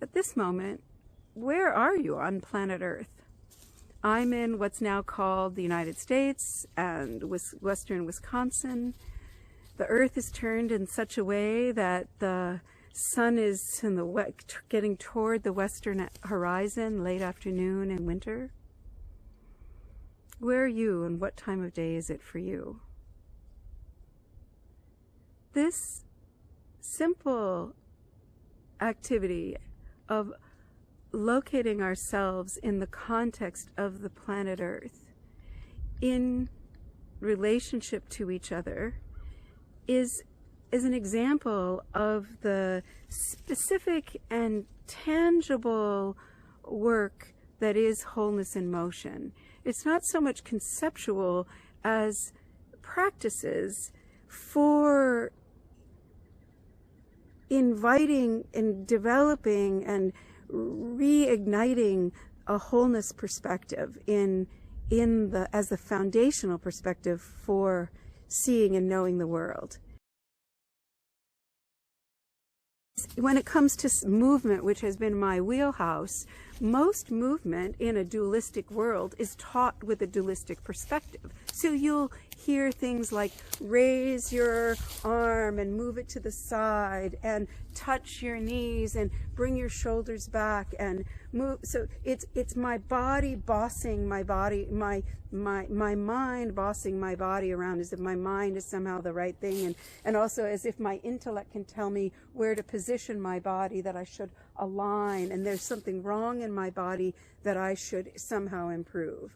At this moment, where are you on planet Earth? I'm in what's now called the United States and western Wisconsin. The Earth is turned in such a way that the sun is in the getting toward the western horizon late afternoon in winter. Where are you and what time of day is it for you? This simple activity of locating ourselves in the context of the planet Earth in relationship to each other is an example of the specific and tangible work that is wholeness in motion. It's not so much conceptual as practices for inviting and developing and reigniting a wholeness perspective as the foundational perspective for seeing and knowing the world. When it comes to movement, which has been my wheelhouse, most movement in a dualistic world is taught with a dualistic perspective. So you'll hear things like raise your arm and move it to the side and touch your knees and bring your shoulders back and move. So it's my body bossing my body, my mind bossing my body around as if my mind is somehow the right thing, and also as if my intellect can tell me where to position my body, that I should align, and there's something wrong in my body that I should somehow improve.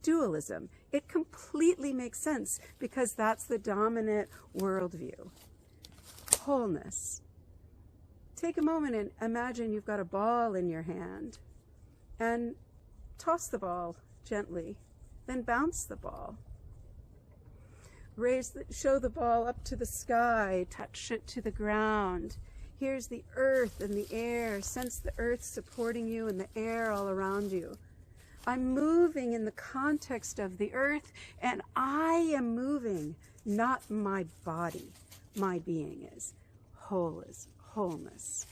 Dualism. It completely makes sense because that's the dominant worldview. Wholeness. Take a moment and imagine you've got a ball in your hand and toss the ball gently, then bounce the ball. Show the ball up to the sky, touch it to the ground. Here's the earth and the air. Sense the earth supporting you and the air all around you. I'm moving in the context of the earth, and I am moving, not my body. My being is wholeness.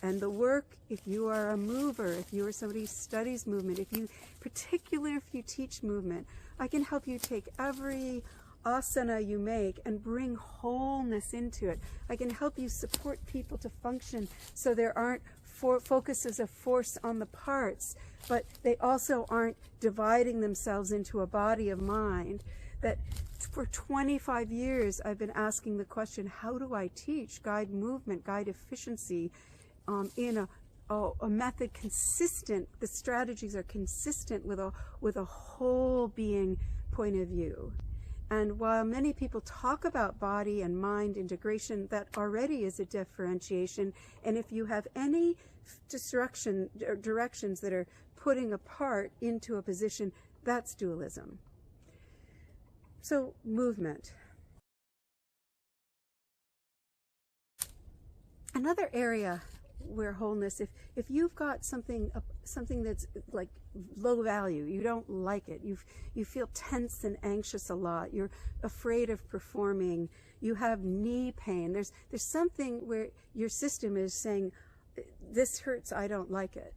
And the work, if you are a mover, if you are somebody who studies movement, particularly if you teach movement, I can help you take every asana you make and bring wholeness into it. I can help you support people to function so there aren't focuses of force on the parts, but they also aren't dividing themselves into a body of mind. That for 25 years I've been asking the question, how do I teach, guide movement, guide efficiency in a method consistent, the strategies are consistent with a whole being point of view. And while many people talk about body and mind integration, that already is a differentiation. And if you have any directions that are putting a part into a position, that's dualism. So, movement. Another area where wholeness, if you've got something that's like low value, you don't like it, you feel tense and anxious a lot, you're afraid of performing, you have knee pain, there's something where your system is saying, this hurts, I don't like it.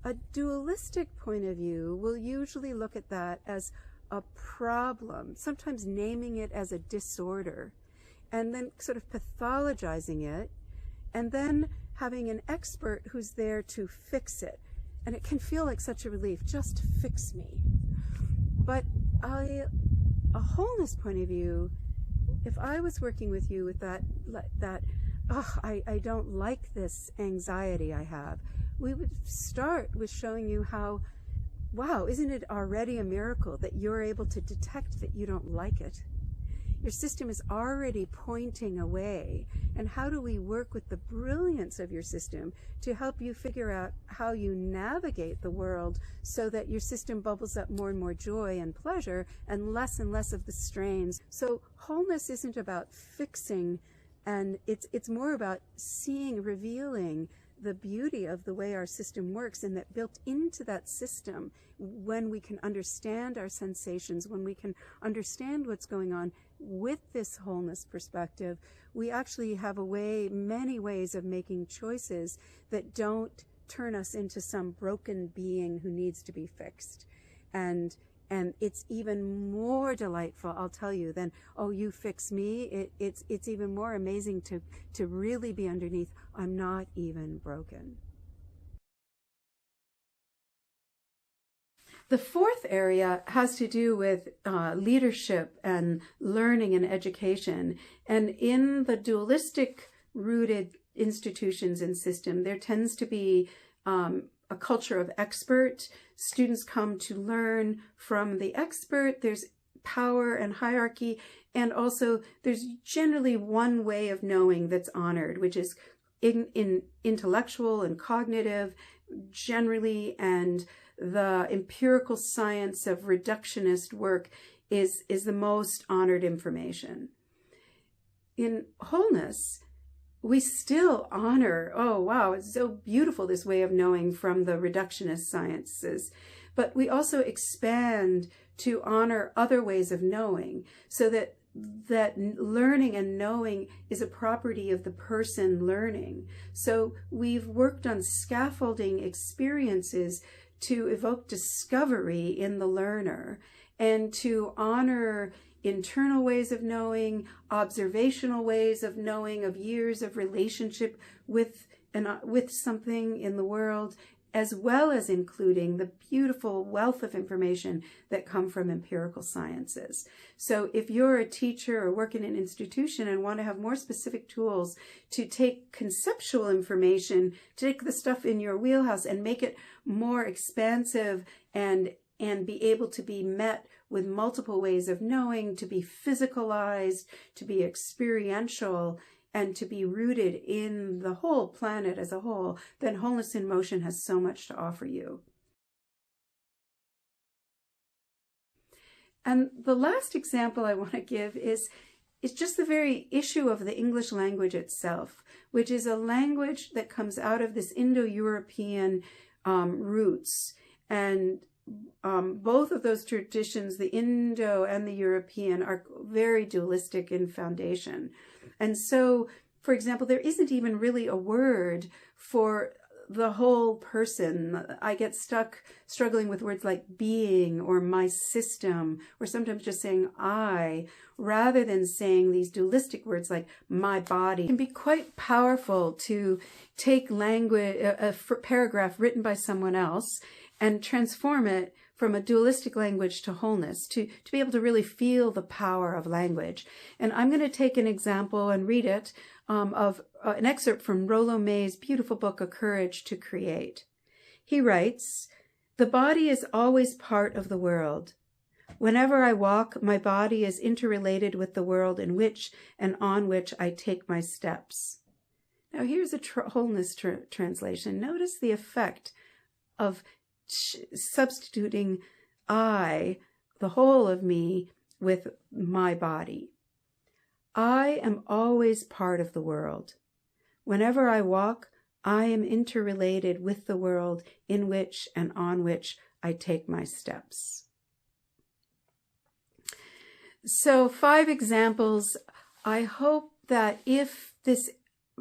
A dualistic point of view will usually look at that as a problem, sometimes naming it as a disorder, and then sort of pathologizing it, and then having an expert who's there to fix it. And it can feel like such a relief, just fix me. But a wholeness point of view, if I was working with you with that I don't like this anxiety I have, we would start with showing you how, wow, isn't it already a miracle that you're able to detect that you don't like it? Your system is already pointing away. And how do we work with the brilliance of your system to help you figure out how you navigate the world so that your system bubbles up more and more joy and pleasure and less of the strains? So wholeness isn't about fixing, and it's more about seeing, revealing the beauty of the way our system works, and that built into that system, when we can understand our sensations, when we can understand what's going on with this wholeness perspective, we actually have many ways of making choices that don't turn us into some broken being who needs to be fixed. And it's even more delightful, I'll tell you, than, oh, you fix me. It's even more amazing to really be underneath, I'm not even broken. The fourth area has to do with leadership and learning and education. And in the dualistic rooted institutions and system, there tends to be a culture of expert. Students come to learn from the expert. There's power and hierarchy. And also there's generally one way of knowing that's honored, which is in intellectual and cognitive generally, and the empirical science of reductionist work is the most honored information. In wholeness, we still honor, oh wow, it's so beautiful, this way of knowing from the reductionist sciences, but we also expand to honor other ways of knowing, so that learning and knowing is a property of the person learning. So we've worked on scaffolding experiences to evoke discovery in the learner, and to honor internal ways of knowing, observational ways of knowing, of years of relationship with something in the world, as well as including the beautiful wealth of information that come from empirical sciences. So if you're a teacher or work in an institution and want to have more specific tools to take conceptual information, take the stuff in your wheelhouse and make it more expansive and be able to be met with multiple ways of knowing, to be physicalized, to be experiential, and to be rooted in the whole planet as a whole, then Wholeness in Motion has so much to offer you. And the last example I want to give is just the very issue of the English language itself, which is a language that comes out of this Indo-European roots. And both of those traditions, the Indo and the European, are very dualistic in foundation. And so, for example, there isn't even really a word for the whole person. I get stuck struggling with words like being or my system, or sometimes just saying I, rather than saying these dualistic words like my body. It can be quite powerful to take language, a paragraph written by someone else, and transform it from a dualistic language to wholeness, to be able to really feel the power of language. And I'm going to take an example and read it of an excerpt from Rollo May's beautiful book, A Courage to Create. He writes, "The body is always part of the world. Whenever I walk, my body is interrelated with the world in which and on which I take my steps." Now here's a wholeness translation. Notice the effect of substituting I, the whole of me, with my body. I am always part of the world. Whenever I walk, I am interrelated with the world in which and on which I take my steps. So 5 examples. I hope that if this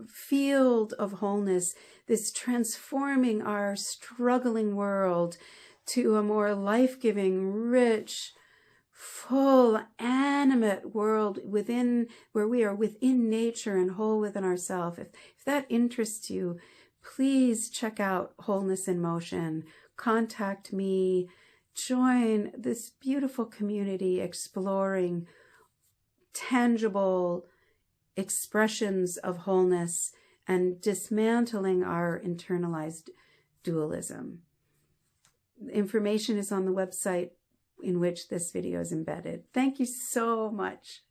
field of wholeness, this transforming our struggling world to a more life-giving, rich, full, animate world where we are within nature and whole within ourselves, if that interests you, please check out Wholeness in Motion. Contact me. Join this beautiful community exploring tangible expressions of wholeness and dismantling our internalized dualism. Information is on the website in which this video is embedded. Thank you so much.